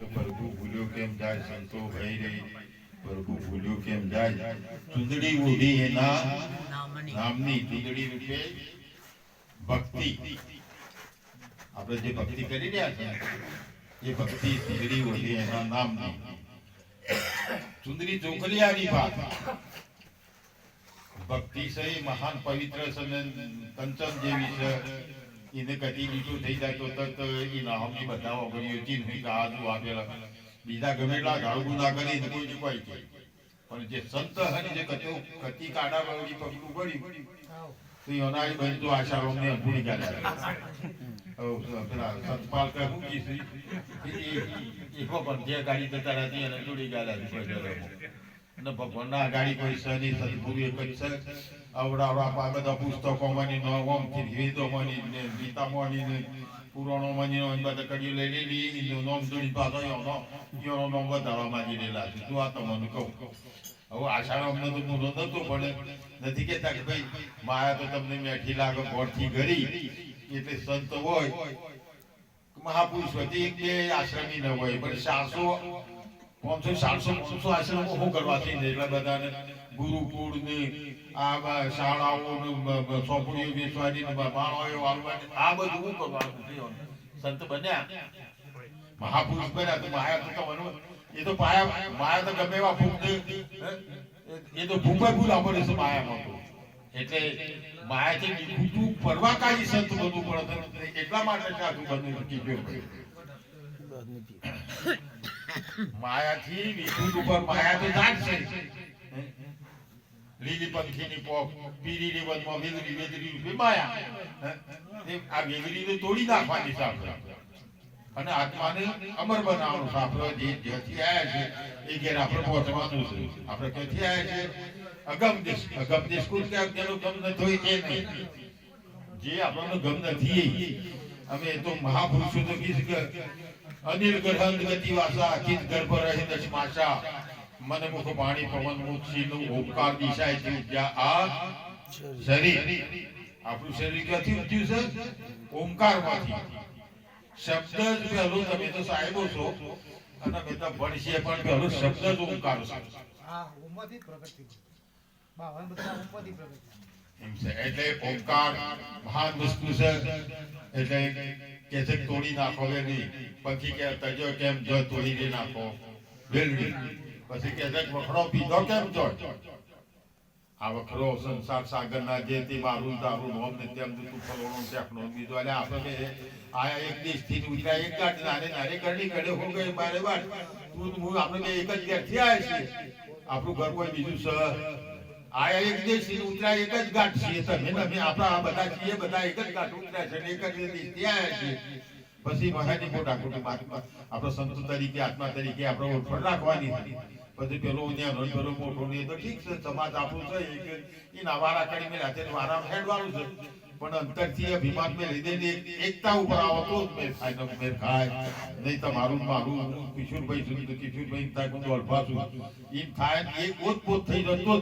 તો પ્રભુ ભૂલ્યો કેમ જાય સંતો ભઈ રહી પ્રભુ ભૂલ્યો કેમ જાય ચૂંદડી ઓઢી એના નામની ચૂંદડી રૂપે ભક્તિ આપણે જે ભક્તિ કરી રહ્યા છે એ ભક્તિ ચૂંદડી ઓઢી એના નામની ચૂંદડી ચોખલિયાની વાત ભક્તિ છે મહાન પવિત્ર કંચન જેવી છે એને કદી બીજું થઈ જાય તો તરત એ નામની બધા ઓગણીઓ ચીન આજુ આપેલા બીજા ગમે એટલા ગાળું ના કરી કોઈ કોઈ પણ જે સંત હરી જે કતી કાઢા વળી પગલું પડ્યું તો યોનાઈ બની તો આશારોમ ને પૂરી ગાલ્યા પેલા સતપાલ કે મૂકી છે એ પણ જે ગાડી જતા હતી એને જોડી ગાલ્યા અને ભગવાનના ગાડી કોઈ સની સદગુરુ એક જ છે અવડાવડા બધા પુસ્તકોમાંની નોમથી વેદોમાંની ને ગીતામાંની ને પુરાણોમાંની બધા કડીઓ લઈ લીધી નોમ જોડી પાછો એનો નોમ વધારવા માંગી રહેલા છે જો આ તમને કહું હવે આષાઢ અમને તો પૂરો નતો પડે નથી કેતા કે ભાઈ માયા તો તમને મેઠી લાગે ગોળથી ઘરી એટલે સંત હોય મહાપુરુષ હતી એક બે આશ્રમી ન હોય પણ 500 આશ્રમો શું કરવા છે એટલા બધાને ગુરુકુળ ને આ શાળાઓ ચોપડીઓ બેસવાની બાળાઓ વાળવાની આ બધું શું કરવાનું સંત બન્યા મહાપુરુષ બન્યા તો માયા તો એ તો માયા તો ગમે એવા ભૂખ એ તો ભૂખે ભૂલ પડે છે માયામાં તો એટલે માયાથી ભૂખું પરવાકારી સંત બધું પડે એટલા માટે આખું બધું કીધું માયાથી વિભૂત ઉપર માયા તો જાગશે લીલી પંખીની પોક પીરીની વનમાં વેદરી માયા આ વેદરી તો તોડી નાખવાની છે અને આત્માને અમર બનાવવાનું છે આપણે જે જ્યાંથી આવ્યા છે એ ઘેર આપણે પહોંચવાનું છે આપણે ક્યાંથી આવ્યા છે અગમ દેશ કુલ કે જેનો ગમ ન થયો એ નહીં જે આપણને ગમ નથી અમે તો મહાપુરુષો તો કીધું કે અનિલ ગ્રહંદ ગતિ વાસા અખિત ગર્ભ રહે દશ માશા મન મુખ પાણી પવન મુખ નું ઓમકાર દિશાય છે જ્યાં આ શરીર આપણું શરીર ક્યાંથી ઉઠ્યું છે ઓમકારમાંથી શબ્દ જ પહેલું તમે તો સાહેબો છો અને બધા ભણશે પણ પહેલું શબ્દ જ ઓમકાર છે હા ઓમથી પ્રગતિ બાવન બધા ઓમથી પ્રગતિ એમ છે એટલે ઓમકાર મહાન વસ્તુ છે એટલે કે છે તોડી નાખો કે નહીં પછી કે તજો કેમ જો તોડી નાખો બિલડી પછી કે છે વખડો પીધો કેમ જો આ વખડો સંસાર સાગરના જે તે મારું તારું નોમ ને તેમ તું ફલોણો ટેકનો બીજો અને આપણે આયા એક દેશ થી ઉતરા એક ગાંઠ નારે કરડી કડે હો ગઈ બારે બાર તું હું આપણે બે એક જ ઘેર થી આવ્યા છે આપણું ઘર કોઈ બીજું છે આયા એક દેશ થી ઉતરા એક જ ગાંઠ છે તમે અમે આપણા બધા છીએ બધા એક જ ગાંઠ ઉતરા છે એક જ દેશ થી આવ્યા છે પછી મહાની મોટા કુટુંબ આપણો સંત તરીકે આત્મા તરીકે આપણે ઓળખ રાખવાની પછી પેલો ત્યાં પેલો મોટો ને તો ઠીક છે સમાજ આપણું છે એ નાવારા કરીને રાતે વારા હેડવાનું છે પણ અંતરથી અભિમાન મેં લીધે એકતા ઉપર આવો તો જ મેં ખાય નહીં તમારું મારું કિશોરભાઈ સુધી તો કિશોરભાઈ થાય અલ્ફા છું એમ થાય એક ઓત પોત થઈ જતો